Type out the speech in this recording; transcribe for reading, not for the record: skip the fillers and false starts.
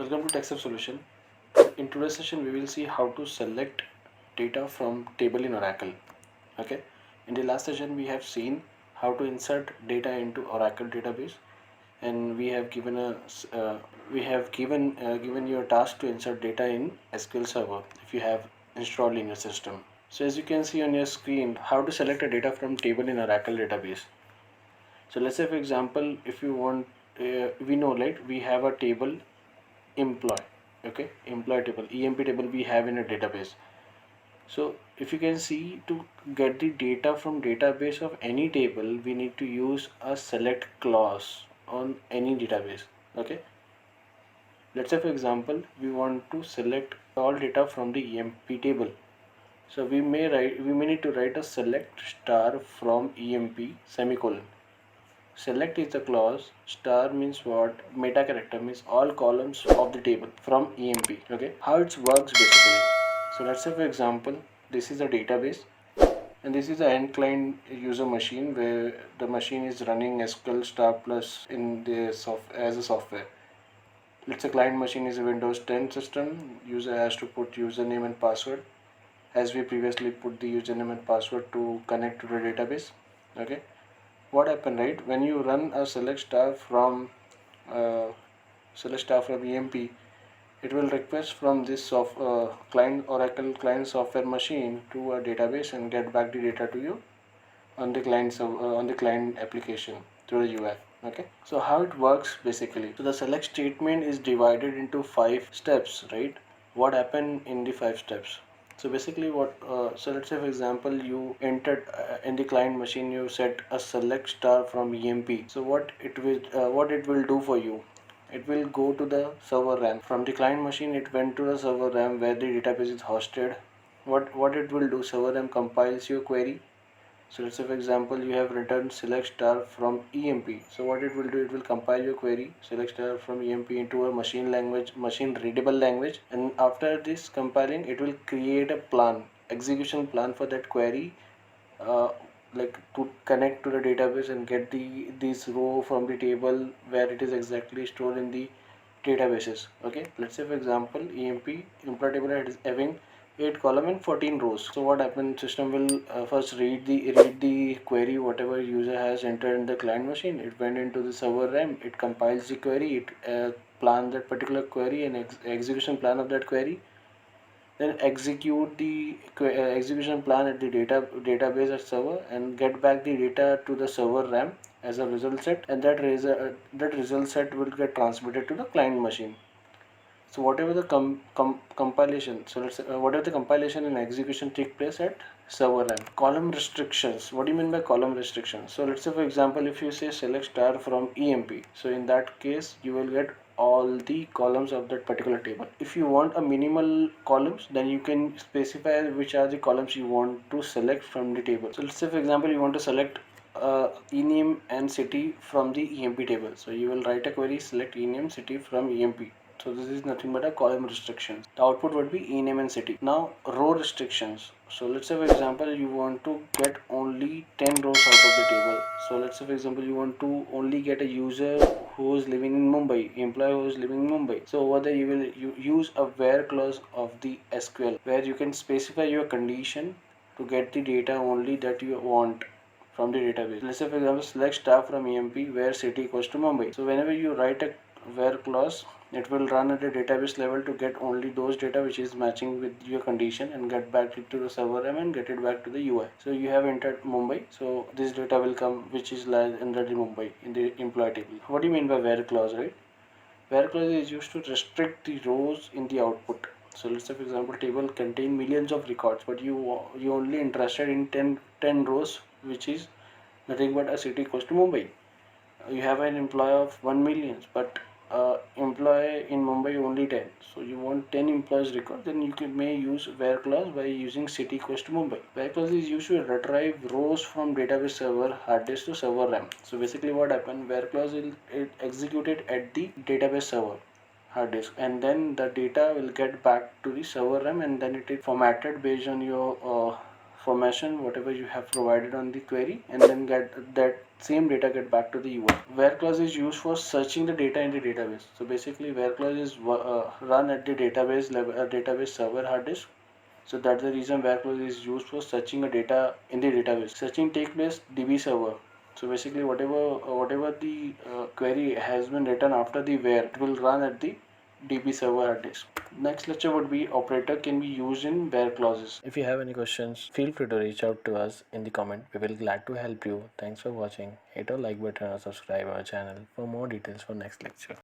Welcome to TechSoftSolution. In today's session, we will see how to select data from table in Oracle. Okay. In the last session, we have seen how to insert data into Oracle database, and we have given given you a task to insert data in SQL Server if you have installed in your system. So as you can see on your screen, how to select a data from table in Oracle database. So let's say, for example, if you want, we know, like, we have a table employee. Okay, employee table, EMP table we have in a database. So if you can see, to get the data from database of any table, we need to use a select clause on any database. Okay, let's say, for example, we want to select all data from the EMP table. So we may need to write a select star from EMP semicolon. Select is the clause, star means what, meta character means all columns of the table from EMP. Okay, how it works basically. So let's say, for example, this is a database and this is the end client user machine where the machine is running SQL star plus in the as a software. Let's say client machine is a Windows 10 system. User has to put username and password, as we previously put the username and password to connect to the database. Okay, what happened, right, when you run a uh, select star from EMP, it will request from this client Oracle client software machine to a database and get back the data to you on the on the client application through the UI. Okay, so how it works basically, so the select statement is divided into 5 steps, right? What happened in the 5 steps? So basically so let's say, for example, you entered in the client machine, you set a select star from EMP. So what it will do for you, it will go to the server RAM from the client machine. It went to the server RAM where the database is hosted. What it will do, server RAM compiles your query. So let's say, for example, you have written select star from EMP. So what it will do, it will compile your query select star from EMP into a machine readable language, and after this compiling, it will create a execution plan for that query, uh, like to connect to the database and get this row from the table where it is exactly stored in the databases. Okay, let's say, for example, EMP employee table is having 8 column and 14 rows. So what happens, system will first read the query whatever user has entered in the client machine. It went into the server RAM, it compiles the query, it plans that particular query and execution plan of that query, then execute the execution plan at the database at server and get back the data to the server RAM as a result set, and that result set will get transmitted to the client machine. So whatever the compilation, so let's say, whatever the compilation and execution take place at server RAM. Column restrictions. What do you mean by column restrictions? So let's say, for example, if you say select star from EMP, so in that case you will get all the columns of that particular table. If you want a minimal columns, then you can specify which are the columns you want to select from the table. So let's say, for example, you want to select ename and city from the EMP table. So you will write a query, select ename city from EMP. So this is nothing but a column restrictions. The output would be ename and city. Now row restrictions. So let's say, for example, you want to get only 10 rows out of the table. So let's say, for example, you want to only get a user who is living in Mumbai, employee who is living in Mumbai. So over there you use a where clause of the SQL where you can specify your condition to get the data only that you want from the database. Let's say, for example, select star from EMP where city equals to Mumbai. So whenever you write a where clause, it will run at a database level to get only those data which is matching with your condition and get back it to the server RAM and get it back to the UI. So you have entered Mumbai, so this data will come which is under the Mumbai in the employee table. What do you mean by where clause, right? Where clause is used to restrict the rows in the output. So let's say, for example, table contain millions of records, but you only interested in 10 rows, which is nothing but a city equals to Mumbai. You have an employee of 1 million, but employee in Mumbai only 10. So you want 10 employees record, then may use where clause by using city equals to Mumbai. Where clause is used to retrieve rows from database server hard disk to server RAM. So basically what happened, where clause will it executed at the database server hard disk, and then the data will get back to the server RAM, and then it is formatted based on your formation whatever you have provided on the query, and then get that same data get back to the UI. Where clause is used for searching the data in the database. So basically where clause is run at the database level, database server hard disk. So that's the reason where clause is used for searching a data in the database. Searching take place DB server. So basically whatever the query has been written after the where, it will run at the DB server hard disk. Next lecture would be operator can be used in where clauses. If you have any questions, feel free to reach out to us in the comment. We will glad to help you. Thanks for watching. Hit or like button or subscribe our channel for more details for next lecture.